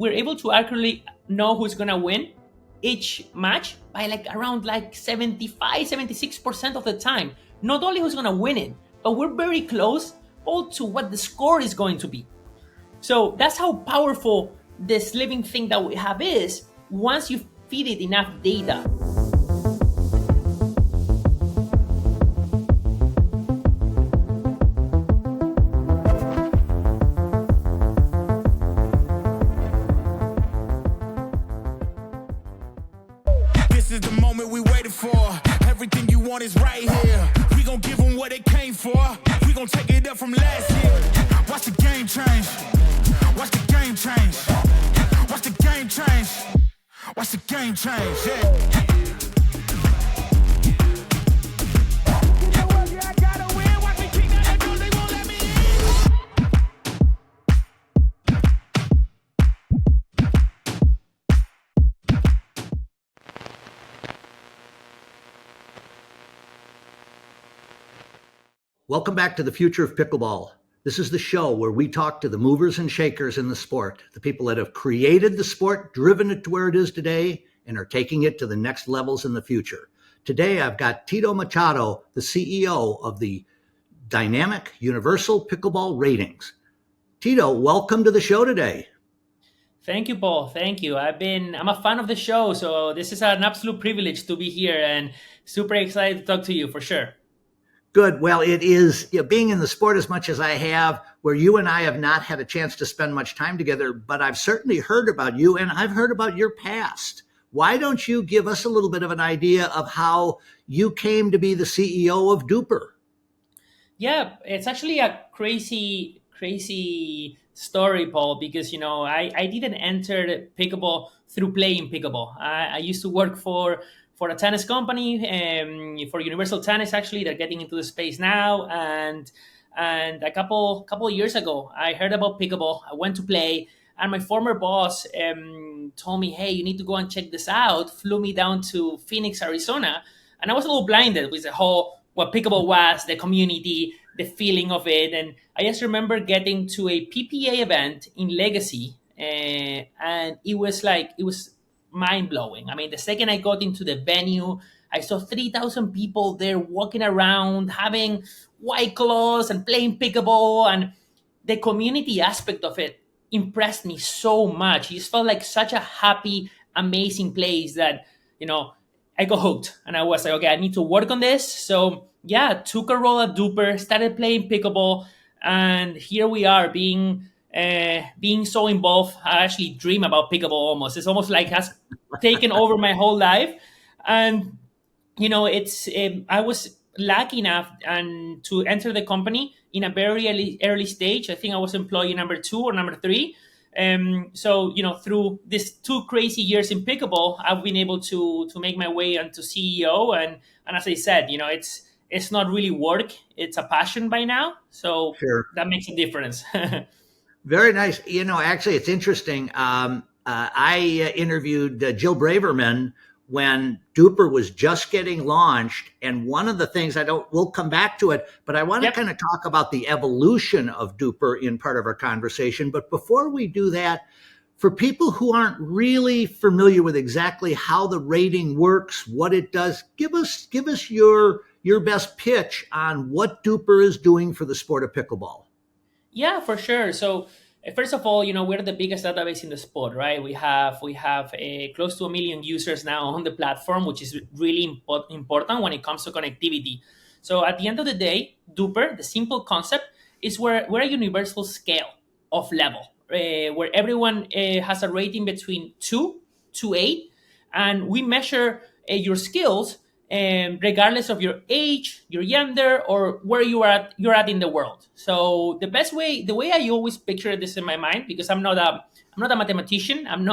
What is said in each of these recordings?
we're able to accurately know who's going to win each match by around 75, 76% of the time. Not only who's going to win it, but we're very close all to what the score is going to be. So that's how powerful this living thing that we have is once you feed it enough data. This is the moment we waited for. Everything you want is right here. We gon' give them what they came for. We gon' take it up from last year. Watch the game change. Watch the game change. Watch the game change. Watch the game change. Yeah. Welcome back to the Future of Pickleball. This is the show where we talk to the movers and shakers in the sport, the people that have created the sport, driven it to where it is today, and are taking it to the next levels in the future. Today, I've got Tito Machado, the CEO of the dynamic Universal Pickleball Ratings. Tito, welcome to the show today. Thank you, Paul. Thank you. I'm a fan of the show, so this is an absolute privilege to be here and super excited to talk to you for sure. Good. Well, it is being in the sport as much as I have, where you and I have not had a chance to spend much time together, but I've certainly heard about you and I've heard about your past. Why don't you give us a little bit of an idea of how you came to be the CEO of DUPR? Yeah, it's actually a crazy story, Paul, because, I didn't enter pickleball through playing pickleball. I used to work for a tennis company, for Universal Tennis. Actually, they're getting into the space now, and a couple of years ago, I heard about pickleball. I went to play, and my former boss told me, "Hey, you need to go and check this out." Flew me down to Phoenix, Arizona, and I was a little blinded with the whole what pickleball was, the community, the feeling of it, and I just remember getting to a PPA event in Legacy, and it was mind-blowing. I mean, the second I got into the venue, I saw 3,000 people there walking around, having white claws and playing pickleball, and the community aspect of it impressed me so much. It just felt like such a happy, amazing place that, I got hooked. And I was like, okay, I need to work on this. So yeah, took a role at DUPR, started playing pickleball, and here we are being so involved. I actually dream about pickleball almost. It's almost like has taken over my whole life. And, it's I was lucky enough and to enter the company in a very early stage. I think I was employee number 2 or number 3. So, through these 2 crazy years in pickleball, I've been able to make my way onto CEO. And as I said, it's not really work. It's a passion by now. So Sure. That makes a difference. Very nice. Actually, it's interesting. I interviewed Jill Braverman when DUPR was just getting launched. And one of the things we'll come back to it, but I want to kind of talk about the evolution of DUPR in part of our conversation. But before we do that, for people who aren't really familiar with exactly how the rating works, what it does, give us your best pitch on what DUPR is doing for the sport of pickleball. Yeah, for sure. So first of all, we're the biggest database in the sport, right? We have close to 1 million users now on the platform, which is really important when it comes to connectivity. So at the end of the day, DUPR, the simple concept, is we're a universal scale of level, where everyone has a rating between 2 to 8, and we measure your skills regardless of your age, your gender, or where you're at in the world. So the way I always picture this in my mind, because I'm not a mathematician, I'm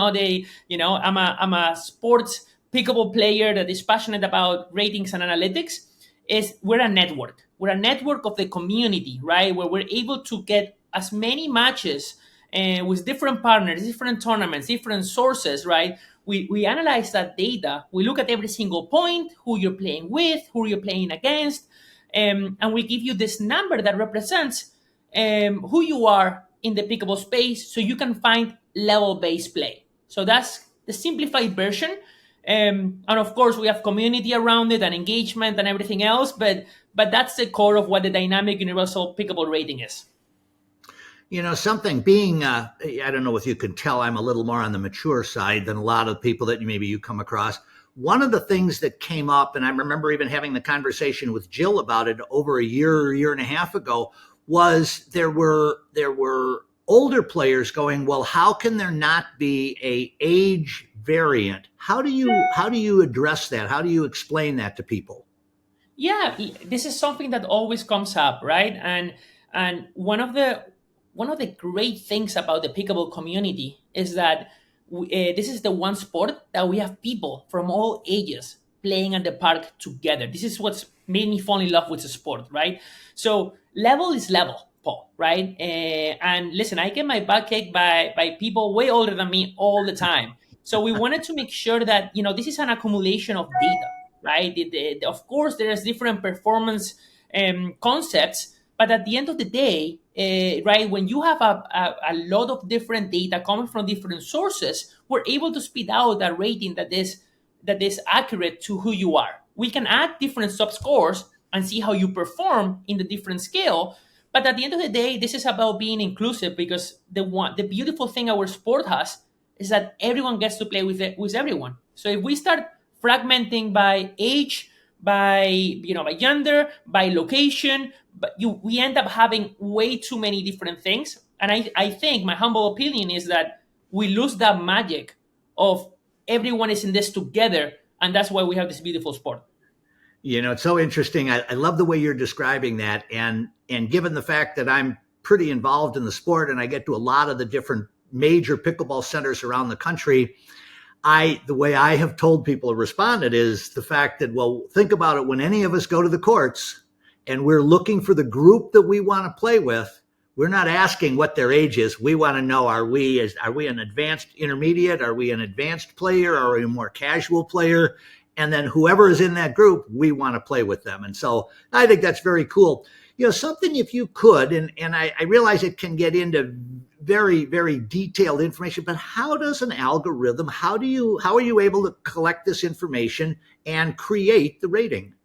a sports pickleball player that is passionate about ratings and analytics, is we're a network. We're a network of the community, right? Where we're able to get as many matches with different partners, different tournaments, different sources, right? We analyze that data. We look at every single point, who you're playing with, who you're playing against, and we give you this number that represents who you are in the pickleball space, so you can find level-based play. So that's the simplified version. And of course, we have community around it and engagement and everything else, but that's the core of what the dynamic universal pickleball rating is. Something being, I don't know if you can tell, I'm a little more on the mature side than a lot of people that maybe you come across. One of the things that came up, and I remember even having the conversation with Jill about it over a year and a half ago, was there were older players going, well, how can there not be a age variant? How do you address that? How do you explain that to people? Yeah, this is something that always comes up, right? And one of the great things about the pickleball community is that this is the one sport that we have people from all ages playing at the park together. This is what's made me fall in love with the sport, right? So level is level, Paul, right? And listen, I get my butt kicked by people way older than me all the time. So we wanted to make sure that this is an accumulation of data, right? Of course, there's different performance concepts, but at the end of the day, right, when you have a lot of different data coming from different sources, we're able to spit out a rating that is accurate to who you are. We can add different sub scores and see how you perform in the different scale. But at the end of the day, this is about being inclusive, because the beautiful thing our sport has is that everyone gets to play with everyone. So if we start fragmenting by age, by gender, by location, but we end up having way too many different things. And I think my humble opinion is that we lose that magic of everyone is in this together, and that's why we have this beautiful sport. It's so interesting. I love the way you're describing that, and given the fact that I'm pretty involved in the sport and I get to a lot of the different major pickleball centers around the country, the way I have told people to respond it is the fact that, well, think about it. When any of us go to the courts and we're looking for the group that we want to play with, we're not asking what their age is. We want to know, are we an advanced intermediate? Are we an advanced player? Are we a more casual player? And then whoever is in that group, we want to play with them. And so I think that's very cool. Something, if you could, and I realize it can get into very, very detailed information, but how does an algorithm, how are you able to collect this information and create the rating?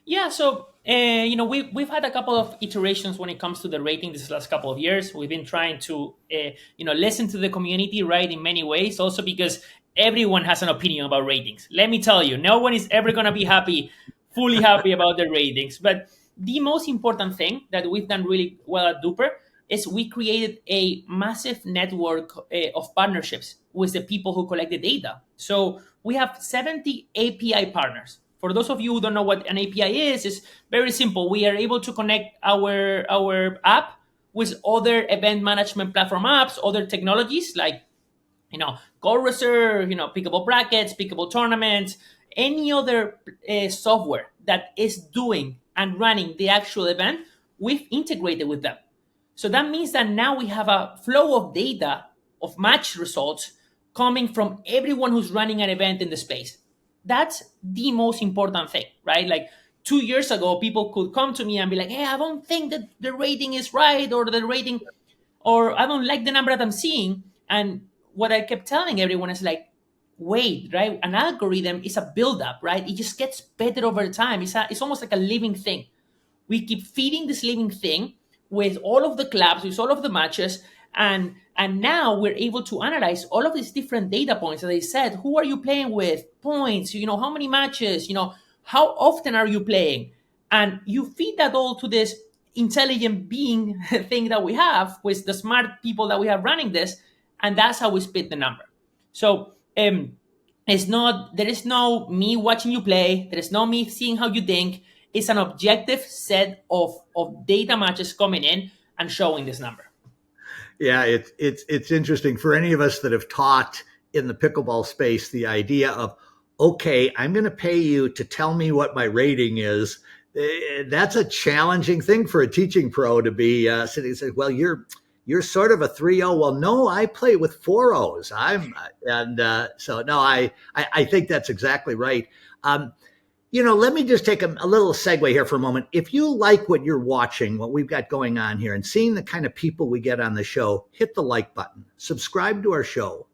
Yeah, so we've had a couple of iterations when it comes to the rating this last couple of years. We've been trying to listen to the community, right, in many ways, also because everyone has an opinion about ratings. Let me tell you, no one is ever going to be fully happy about the ratings. But the most important thing that we've done really well at DUPR is we created a massive network of partnerships with the people who collect the data. So we have 70 API partners. For those of you who don't know what an API is, it's very simple. We are able to connect our app with other event management platform apps, other technologies like Goal Reserve, Pickleball Brackets, Pickleball Tournaments, any other software that is doing and running the actual event, we've integrated with them. So that means that now we have a flow of data of match results coming from everyone who's running an event in the space. That's the most important thing, right? Like 2 years ago, people could come to me and be like, hey, I don't think that the rating is right, or I don't like the number that I'm seeing. And what I kept telling everyone is like, wait, right? An algorithm is a build-up, right? It just gets better over time. It's almost like a living thing. We keep feeding this living thing with all of the clubs, with all of the matches, and now we're able to analyze all of these different data points. As I said, who are you playing with? Points, how many matches, how often are you playing? And you feed that all to this intelligent being thing that we have with the smart people that we have running this, and that's how we spit the number. So there is no me watching you play. There is no me seeing how you think. It's an objective set of data matches coming in and showing this number. Yeah, it's interesting for any of us that have taught in the pickleball space, the idea of, okay, I'm going to pay you to tell me what my rating is. That's a challenging thing for a teaching pro to be sitting and saying, well, you're sort of a 3-0. Well, no, I play with 4-0s. So no, I think that's exactly right. let me just take a little segue here for a moment. If you like what you're watching, what we've got going on here, and seeing the kind of people we get on the show, hit the like button, subscribe to our show,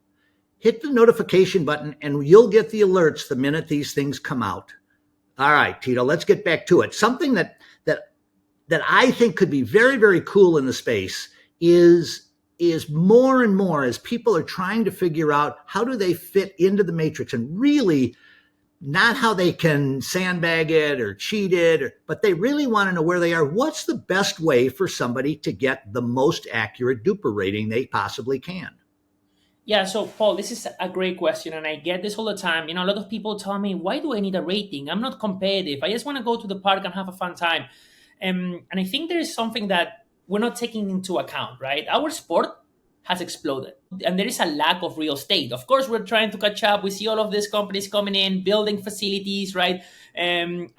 hit the notification button, and you'll get the alerts the minute these things come out. All right, Tito, let's get back to it. Something that I think could be very, very cool in the space is more and more as people are trying to figure out how do they fit into the matrix, and really not how they can sandbag it or cheat it, but they really want to know where they are. What's the best way for somebody to get the most accurate DUPR rating they possibly can? Yeah, so Paul, this is a great question, and I get this all the time. A lot of people tell me, why do I need a rating? I'm not competitive. I just want to go to the park and have a fun time. And I think there is something that we're not taking into account, right? Our sport has exploded, and there is a lack of real estate. Of course, we're trying to catch up. We see all of these companies coming in, building facilities, right, and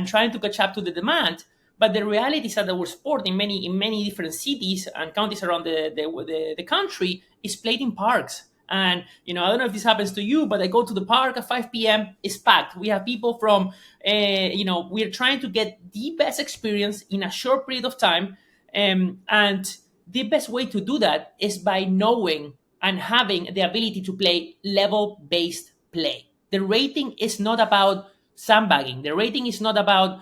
trying to catch up to the demand. But the reality is that our sport in many different cities and counties around the country is played in parks. And I don't know if this happens to you, but I go to the park at 5 p.m. It's packed. We have people from, we're trying to get the best experience in a short period of time, and the best way to do that is by knowing and having the ability to play level-based play. The rating is not about sandbagging. The rating is not about,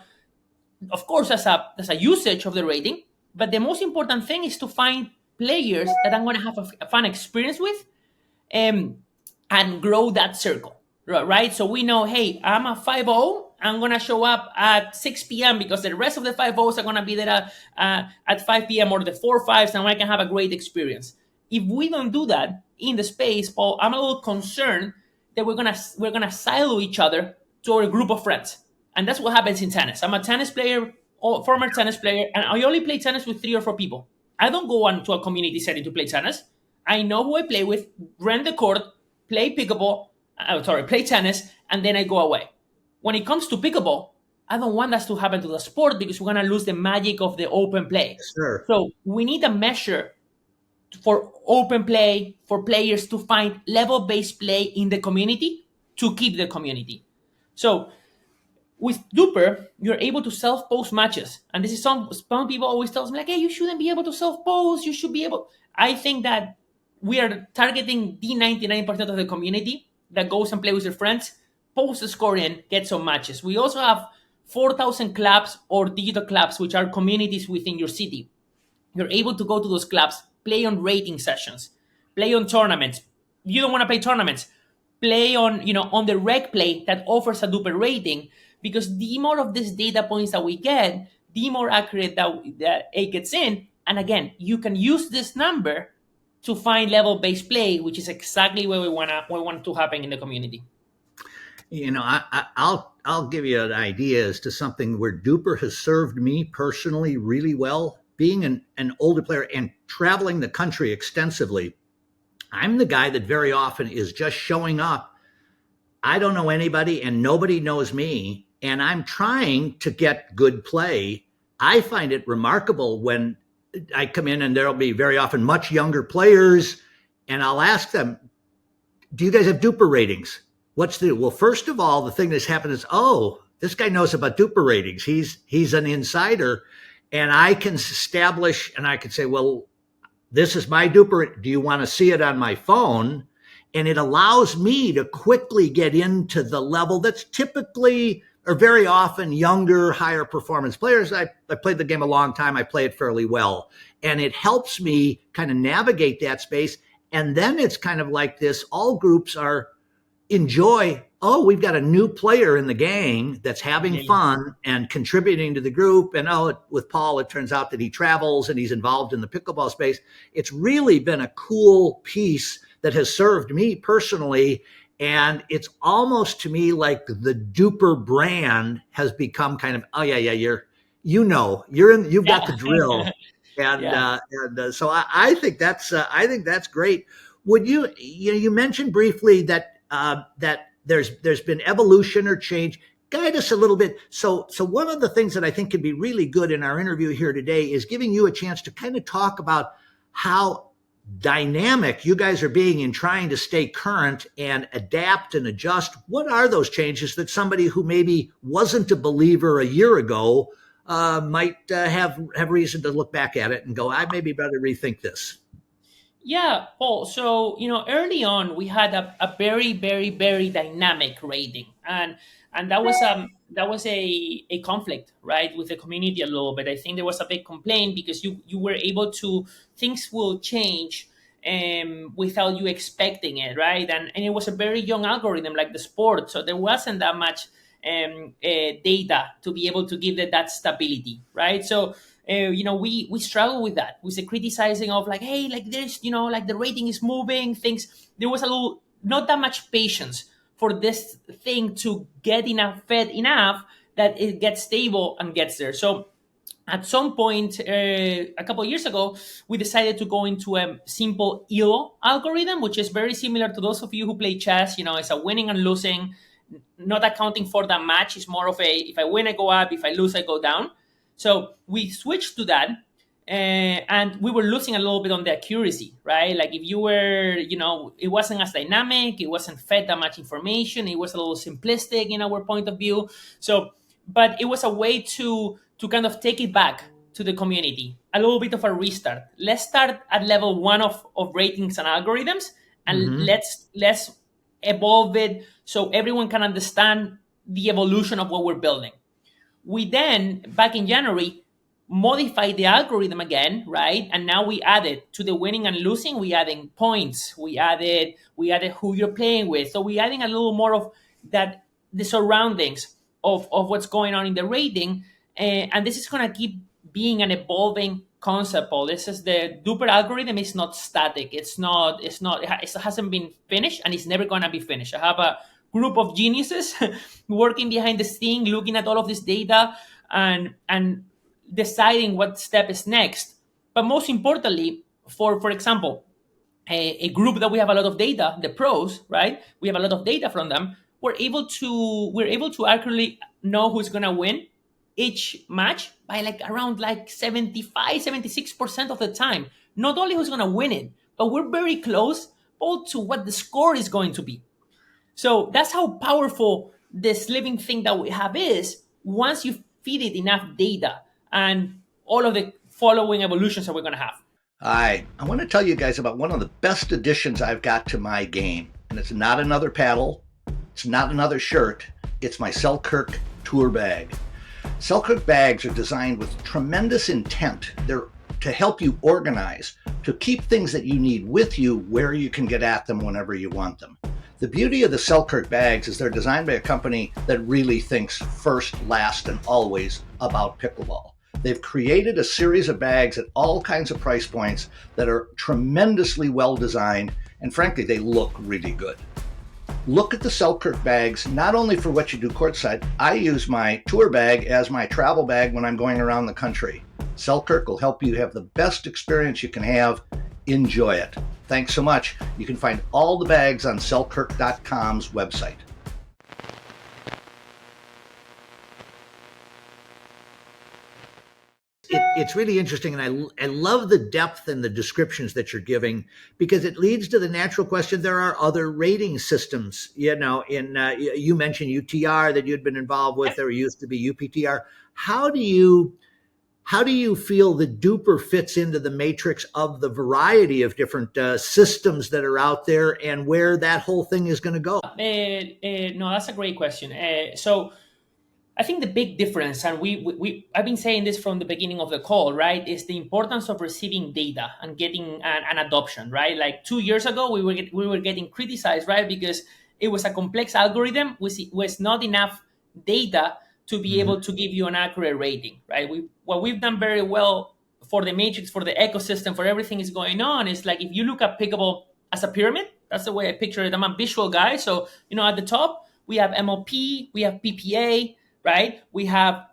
of course, there's a usage of the rating, but the most important thing is to find players that I'm going to have a fun experience with, and grow that circle, right? So we know, hey, I'm a 5-0. I'm going to show up at 6 p.m. because the rest of the 5-0s are going to be there at 5 p.m. or the 4-5s, and I can have a great experience. If we don't do that in the space, Paul, I'm a little concerned that we're gonna silo each other to our group of friends. And that's what happens in tennis. I'm a tennis player, former tennis player, and I only play tennis with 3 or 4 people. I don't go on to a community setting to play tennis. I know who I play with, rent the court, play play tennis, and then I go away. When it comes to pickleball, I don't want that to happen to the sport because we're going to lose the magic of the open play. Sure. So we need a measure for open play, for players to find level-based play in the community to keep the community. So with DUPR, you're able to self-post matches. And this is some people always tell me, like, hey, you shouldn't be able to self-post. You should be able. I think that we are targeting the 99% of the community that goes and play with their friends, post the score in, get some matches. We also have 4,000 clubs or digital clubs, which are communities within your city. You're able to go to those clubs, play on rating sessions, play on tournaments. You don't want to play tournaments, play on the rec play that offers a DUPR rating, because the more of these data points that we get, the more accurate that it gets in. And again, you can use this number to find level-based play, which is exactly what we want to happen in the community. I'll give you an idea as to something where DUPR has served me personally really well. Being an older player and traveling the country extensively, I'm the guy that very often is just showing up. I don't know anybody and nobody knows me, and I'm trying to get good play. I find it remarkable when I come in and there'll be very often much younger players, and I'll ask them, do you guys have DUPR ratings? Well, first of all, the thing that's happened is, oh, this guy knows about DUPR ratings. He's an insider. And I can establish, and I can say, well, this is my DUPR. Do you want to see it on my phone? And it allows me to quickly get into the level that's typically or very often younger, higher performance players. I played the game a long time. I play it fairly well. And it helps me kind of navigate that space. And then it's kind of like this, all groups enjoy, oh, we've got a new player in the gang that's having fun and contributing to the group. And with Paul, it turns out that he travels and he's involved in the pickleball space. It's really been a cool piece that has served me personally. And it's almost to me like the DUPR brand has become kind of, oh yeah, you've got the drill. And so I think that's great. Would you mentioned briefly that there's been evolution or change. Guide us a little bit. So one of the things that I think could be really good in our interview here today is giving you a chance to kind of talk about how dynamic you guys are being in trying to stay current and adapt and adjust, what are those changes that somebody who maybe wasn't a believer a year ago might have reason to look back at it and go, I maybe better rethink this? Yeah, Paul. So, early on we had a very, very, very dynamic rating, and that was a conflict, right, with the community a little bit. I think there was a big complaint because you were able to, things will change without you expecting it, right? And it was a very young algorithm like the sport, so there wasn't that much data to be able to give it that stability, right? So we struggle with that, with the criticizing of like, hey, like there's, like the rating is moving, things. There was a little, not that much patience for this thing to get enough fed enough that it gets stable and gets there. So at some point, a couple of years ago, we decided to go into a simple ELO algorithm, which is very similar to those of you who play chess. It's a winning and losing, not accounting for the match. It's more of a, if I win, I go up. If I lose, I go down. So we switched to that. And we were losing a little bit on the accuracy, right? Like if you were, it wasn't as dynamic, it wasn't fed that much information, it was a little simplistic in our point of view. So, but it was a way to kind of take it back to the community, a little bit of a restart. Let's start at level one of ratings and algorithms, and Mm-hmm. let's evolve it so everyone can understand the evolution of what we're building. We then, back in January, modified the algorithm again, right? And now we added to the winning and losing, we adding points, we added who you're playing with. So we adding a little more of that, the surroundings of what's going on in the rating. And this is gonna keep being an evolving concept, Paul. This is the DUPR algorithm is not static. It hasn't been finished, and it's never gonna be finished. I have a group of geniuses working behind the scene, looking at all of this data and deciding what step is next. But most importantly, for example, a group that we have a lot of data, the pros, right? We have a lot of data from them. We're able to accurately know who's gonna win each match by like around like 75, 76% of the time. Not only who's gonna win it, but we're very close both to what the score is going to be. So that's how powerful this living thing that we have is once you feed it enough data and all of the following evolutions that we're going to have. I want to tell you guys about one of the best additions I've got to my game. And it's not another paddle, it's not another shirt, it's my Selkirk tour bag. Selkirk bags are designed with tremendous intent. They're to help you organize, to keep things that you need with you where you can get at them whenever you want them. The beauty of the Selkirk bags is they're designed by a company that really thinks first, last, and always about pickleball. They've created a series of bags at all kinds of price points that are tremendously well designed, and frankly, they look really good. Look at the Selkirk bags, not only for what you do courtside. I use my tour bag as my travel bag when I'm going around the country. Selkirk will help you have the best experience you can have. Enjoy it. Thanks so much. You can find all the bags on Selkirk.com's website. It's really interesting, and I love the depth and the descriptions that you're giving, because it leads to the natural question. There are other rating systems, you mentioned UTR that you'd been involved with. There used to be UPTR. How do you feel the DUPR fits into the matrix of the variety of different systems that are out there, and where that whole thing is going to go? No, that's a great question. So I think the big difference, and I've been saying this from the beginning of the call, right, is the importance of receiving data and getting an adoption, right? Like 2 years ago, we were getting criticized, right, because it was a complex algorithm, was not enough data to be able to give you an accurate rating, right? What we've done very well for the matrix, for the ecosystem, for everything is going on is like, if you look at pickleball as a pyramid, that's the way I picture it. I'm a visual guy, so at the top we have MLP, we have PPA. Right, we have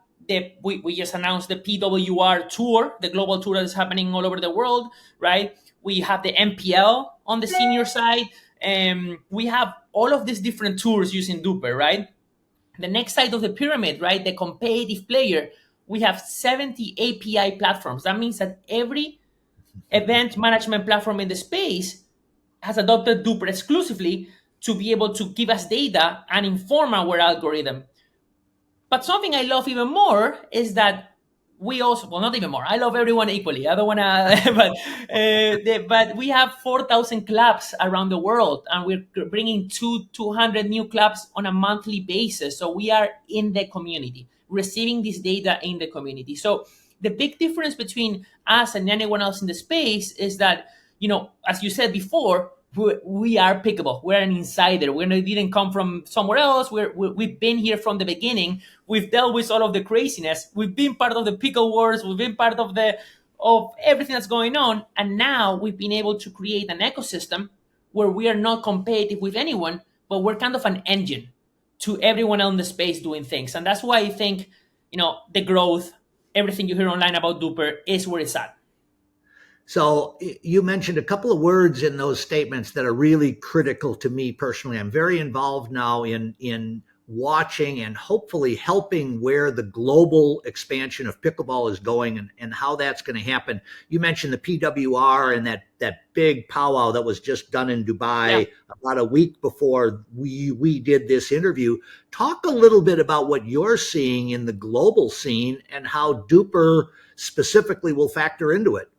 we just announced the PWR tour, the global tour that is happening all over the world. Right, we have the MPL on the senior side, and we have all of these different tours using DUPR. Right, the next side of the pyramid, right, the competitive player, we have 70 API platforms. That means that every event management platform in the space has adopted DUPR exclusively to be able to give us data and inform our algorithm. But something I love even more is that we also, well, not even more. I love everyone equally. I don't want to, but we have 4,000 clubs around the world, and we're bringing 200 new clubs on a monthly basis. So we are in the community, receiving this data in the community. So the big difference between us and anyone else in the space is that, as you said before, we are pickable. We're an insider. We didn't come from somewhere else. We've been here from the beginning. We've dealt with all of the craziness. We've been part of the pickle wars. We've been part of everything that's going on. And now we've been able to create an ecosystem where we are not competitive with anyone, but we're kind of an engine to everyone else in the space doing things. And that's why I think, the growth, everything you hear online about DUPR is where it's at. So you mentioned a couple of words in those statements that are really critical to me personally. I'm very involved now in watching and hopefully helping where the global expansion of pickleball is going and how that's going to happen. You mentioned the PWR and that big powwow that was just done in Dubai about a week before we did this interview. Talk a little bit about what you're seeing in the global scene and how DUPR specifically will factor into it.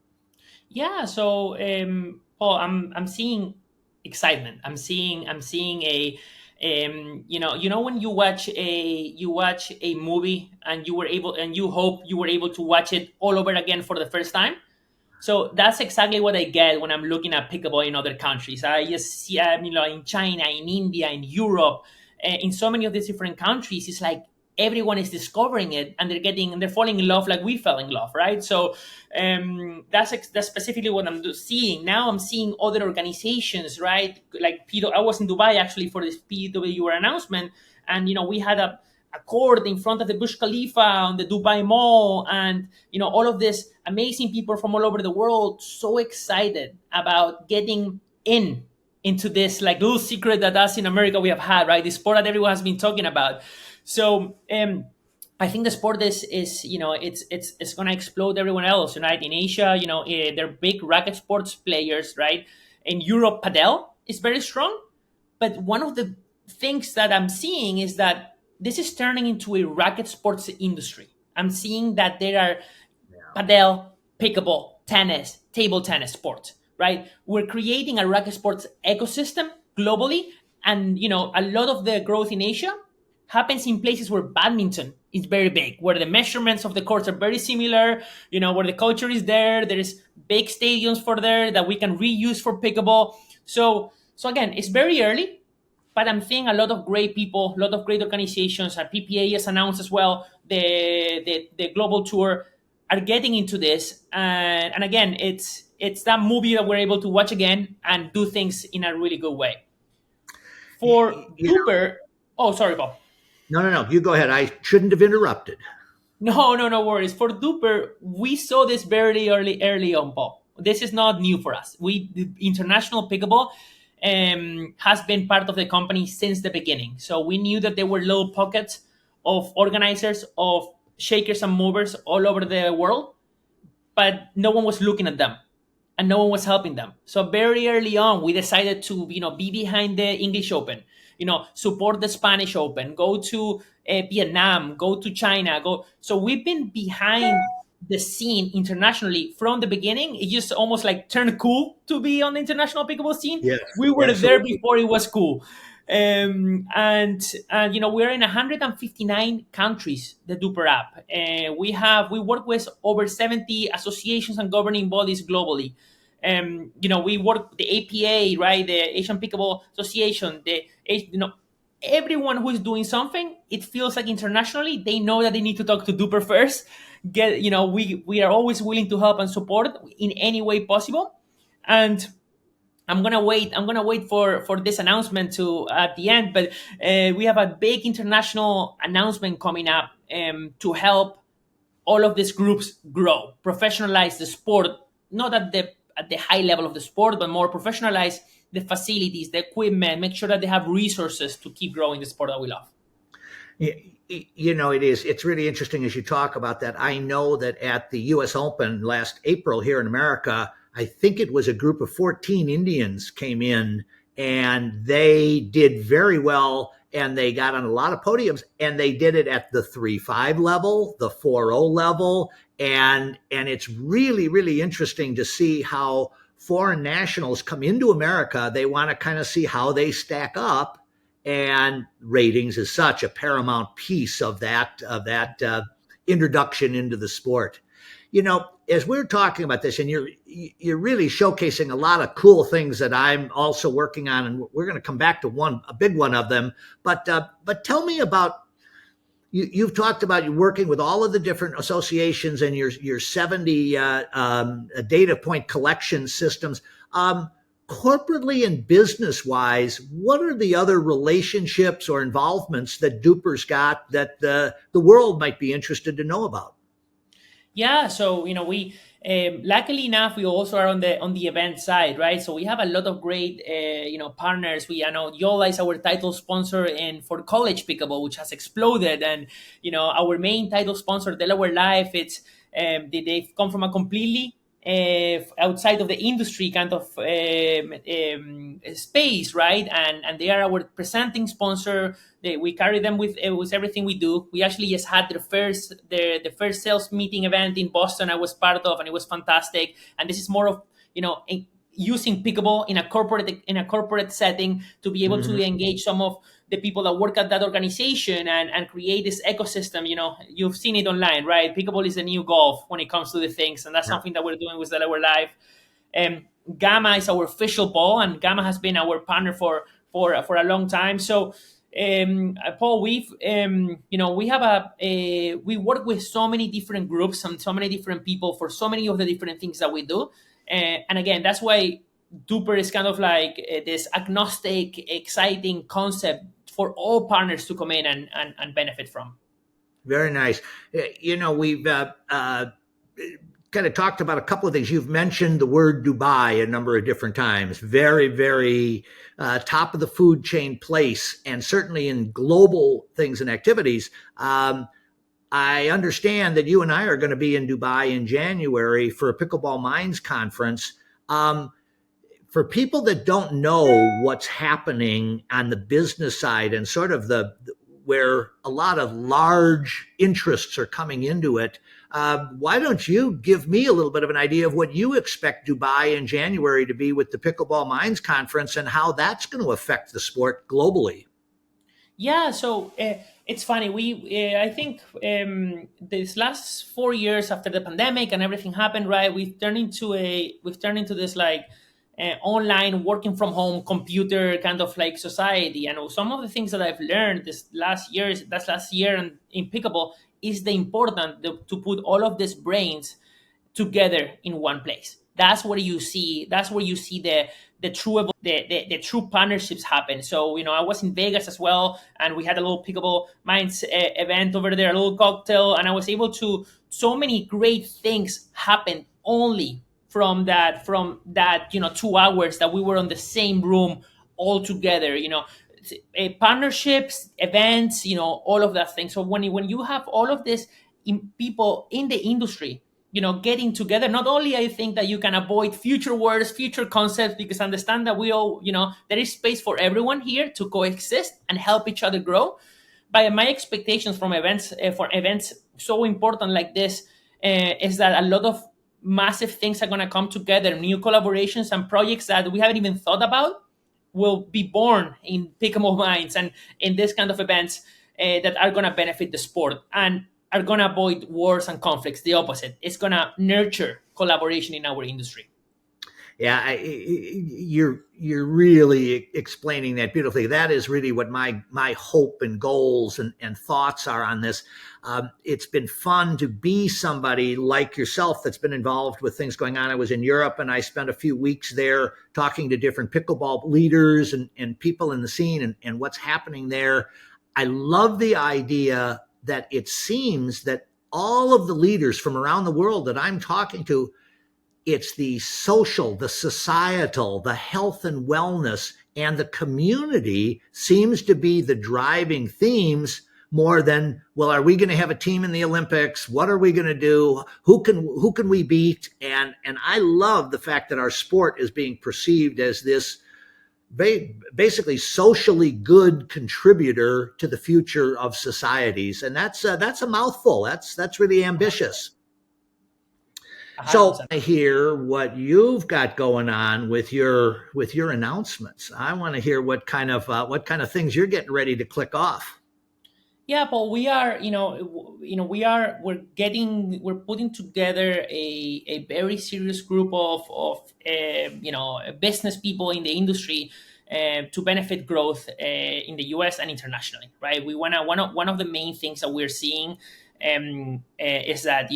Yeah, so Paul, I'm seeing excitement. I'm seeing a when you watch a movie and you hope you were able to watch it all over again for the first time. So that's exactly what I get when I'm looking at pickleball in other countries. I just see, in China, in India, in Europe, in so many of these different countries, it's like everyone is discovering it and they're falling in love like we fell in love, right? So that's specifically what I'm seeing. Now I'm seeing other organizations, right? Like I was in Dubai actually for this PWR announcement, and we had a court in front of the Burj Khalifa on the Dubai Mall, and all of these amazing people from all over the world, so excited about getting into this like little secret that us in America we have had, right? This sport that everyone has been talking about. So I think the sport is it's going to explode everyone else, right? In Asia, they're big racket sports players, right? In Europe, padel is very strong, but one of the things that I'm seeing is that this is turning into a racket sports industry. I'm seeing that there are padel, pickleball, tennis, table tennis sports, right? We're creating a racket sports ecosystem globally, and a lot of the growth in Asia happens in places where badminton is very big, where the measurements of the courts are very similar, where the culture is there. There is big stadiums for there that we can reuse for pickleball. So again, it's very early, but I'm seeing a lot of great people, a lot of great organizations. PPA has announced as well the global tour are getting into this, and again, it's that movie that we're able to watch again and do things in a really good way. For DUPR, oh, sorry, Paul. No. You go ahead. I shouldn't have interrupted. No worries. For DUPR, we saw this very early on, Paul. This is not new for us. The International Pickleball has been part of the company since the beginning. So we knew that there were little pockets of organizers, of shakers and movers all over the world, but no one was looking at them and no one was helping them. So very early on, we decided to be behind the English Open, support the Spanish Open, go to Vietnam, go to China, go. So we've been behind the scene internationally from the beginning. It just almost like turned cool to be on the international pickleball scene. Yes, We were there absolutely. before it was cool. And we're in 159 countries, the DUPR app. We work with over 70 associations and governing bodies globally. We work the APA, right, the Asian Pickleball Association, everyone who is doing something. It feels like internationally they know that they need to talk to DUPR first. We are always willing to help and support in any way possible. And I'm gonna wait for this announcement to at the end, but we have a big international announcement coming up to help all of these groups grow, professionalize the sport, not at the high level of the sport, but more professionalize the facilities, the equipment, make sure that they have resources to keep growing the sport that we love. It's really interesting as you talk about that. I know that at the US Open last April here in America, I think it was a group of 14 Indians came in, and they did very well, and they got on a lot of podiums, and they did it at the 3-5 level, the 4-0 level, and it's really, really interesting to see how foreign nationals come into America. They want to kind of see how they stack up, and ratings is such a paramount piece of that introduction into the sport. As we're talking about this, and you're really showcasing a lot of cool things that I'm also working on, and we're going to come back to a big one of them. But tell me about you've talked about you working with all of the different associations and your 70 data point collection systems. Corporately and business wise, what are the other relationships or involvements that DUPR's got that the world might be interested to know about? Yeah, so we luckily enough we also are on the event side, right? So we have a lot of great partners. I know Yola is our title sponsor and for college pickleball, which has exploded, and our main title sponsor, Delaware Life. They've come from a completely outside of the industry kind of space, right? And they are our presenting sponsor. We carry them with everything we do. We actually just had the first sales meeting event in Boston I was part of, and it was fantastic. And this is more of using pickleball in a corporate setting to be able to engage some of the people that work at that organization and create this ecosystem. You've seen it online, right? Pickleball is the new golf when it comes to the things, and that's something that we're doing with Delaware Live. Gamma is our official ball, and Gamma has been our partner for a long time. So Paul, we work with so many different groups and so many different people for so many of the different things that we do. And again, that's why DUPR is kind of like this agnostic, exciting concept for all partners to come in and benefit from. Very nice. We've kind of talked about a couple of things. You've mentioned the word Dubai a number of different times. Very, very top of the food chain place, and certainly in global things and activities. I understand that you and I are going to be in Dubai in January for a Pickleball Minds conference. For people that don't know what's happening on the business side and sort of where a lot of large interests are coming into it, why don't you give me a little bit of an idea of what you expect Dubai in January to be with the Pickleball Minds conference and how that's going to affect the sport globally? Yeah, so it's funny. I think these last 4 years after the pandemic and everything happened, right? We've turned into this like online working from home computer kind of like society. And some of the things that I've learned this last year in pickleball is the importance to put all of these brains together in one place. That's where you see the true partnerships happen. So I was in Vegas as well, and we had a little Pickleball Minds event over there, a little cocktail, and I was able to so many great things happen only from that 2 hours that we were on the same room all together. Partnerships, events, all of that thing. So when you have all of this people in the industry getting together, not only I think that you can avoid future words, future concepts, because understand that we all, there is space for everyone here to coexist and help each other grow. But my expectations from events, for events so important like this, is that a lot of massive things are going to come together, new collaborations and projects that we haven't even thought about will be born in Pickleball Minds and in this kind of events that are going to benefit the sport and are going to avoid wars and conflicts. The opposite. It's going to nurture collaboration in our industry. Yeah, you're really explaining that beautifully. That is really what my hope and goals and thoughts are on this. It's been fun to be somebody like yourself that's been involved with things going on. I was in Europe and I spent a few weeks there talking to different pickleball leaders and people in the scene and what's happening there. I love the idea that it seems that all of the leaders from around the world that I'm talking to, it's the social, the societal, the health and wellness, and the community seems to be the driving themes more than, well, are we going to have a team in the Olympics? What are we going to do? Who can we beat? And I love the fact that our sport is being perceived as this basically socially good contributor to the future of societies, and that's a mouthful. That's really ambitious. So 100%. I hear what you've got going on with your announcements. I want to hear what kind of things you're getting ready to click off. Yeah, Paul, we are, we're putting together a very serious group of business people in the industry to benefit growth in the U.S. and internationally, right? We wanna one of the main things that we're seeing is that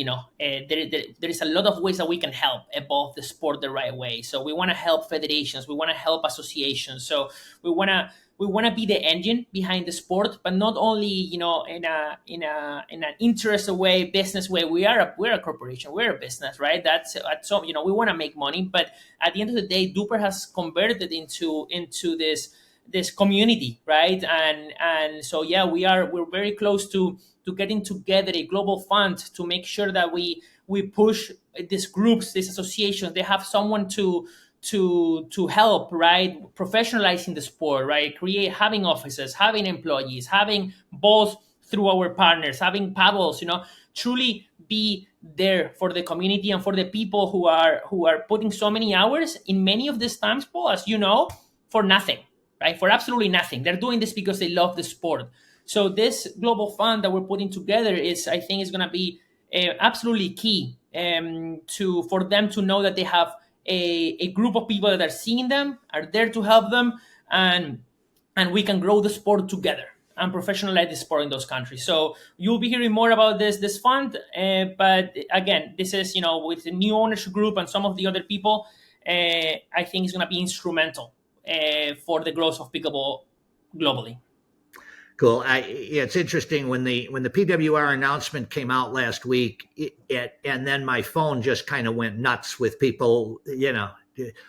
there is a lot of ways that we can help evolve the sport the right way. So we want to help federations, we want to help associations. So we want to be the engine behind the sport, but not only in an interested way, business way. We're a corporation, we're a business, right? So we want to make money, but at the end of the day, DUPR has converted into this community, right? And so yeah, we're very close to getting together a global fund to make sure that we push these groups, these associations. They have someone to help, right? Professionalizing the sport, right? Having offices, having employees, having balls through our partners, having paddles, truly be there for the community and for the people who are putting so many hours in many of these times, Paul, as you know, for nothing, right? For absolutely nothing. They're doing this because they love the sport. So this global fund that we're putting together I think is going to be absolutely key for them to know that they have a group of people that are seeing them, are there to help them, and we can grow the sport together and professionalize the sport in those countries. So you'll be hearing more about this fund. But again, this is, with the new ownership group and some of the other people, I think it's going to be instrumental for the growth of pickleball globally. Cool. It's interesting when the PWR announcement came out last week, and then my phone just kind of went nuts with people.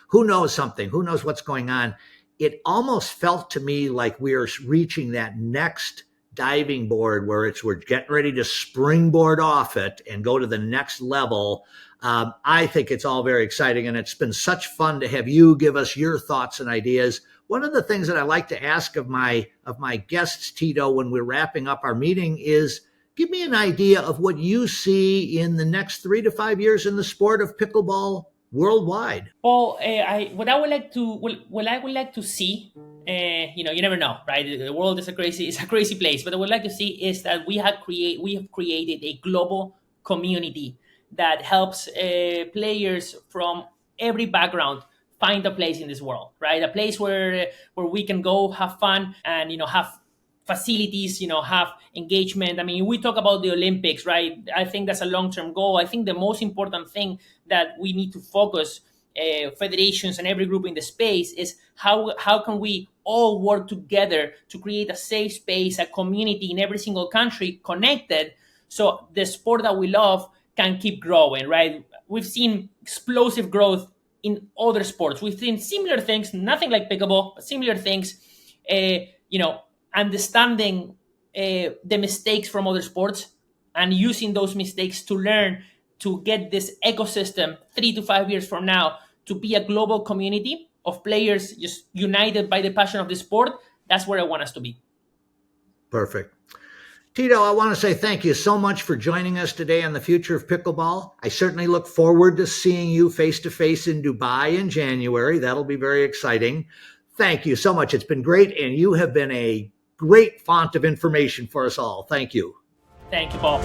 Who knows something? Who knows what's going on? It almost felt to me like we're reaching that next diving board where we're getting ready to springboard off it and go to the next level. I think it's all very exciting, and it's been such fun to have you give us your thoughts and ideas. One of the things that I like to ask of my guests, Tito, when we're wrapping up our meeting is, give me an idea of what you see in the next 3 to 5 years in the sport of pickleball worldwide. Well, I would like to see, you never know, right? The world is a crazy place. But what I would like to see is that we have created a global community that helps players from every background find a place in this world, right? A place where we can go have fun and have facilities, have engagement. I mean, we talk about the Olympics, right? I think that's a long-term goal. I think the most important thing that we need to focus federations and every group in the space is how can we all work together to create a safe space, a community in every single country connected, so the sport that we love can keep growing, right? We've seen explosive growth in other sports. We've seen similar things, nothing like pickleball, but similar things, understanding the mistakes from other sports and using those mistakes to learn to get this ecosystem 3 to 5 years from now to be a global community of players just united by the passion of the sport. That's where I want us to be. Perfect. Tito, I want to say thank you so much for joining us today on the Future of Pickleball. I certainly look forward to seeing you face-to-face in Dubai in January. That'll be very exciting. Thank you so much. It's been great, and you have been a great font of information for us all. Thank you. Thank you, Paul.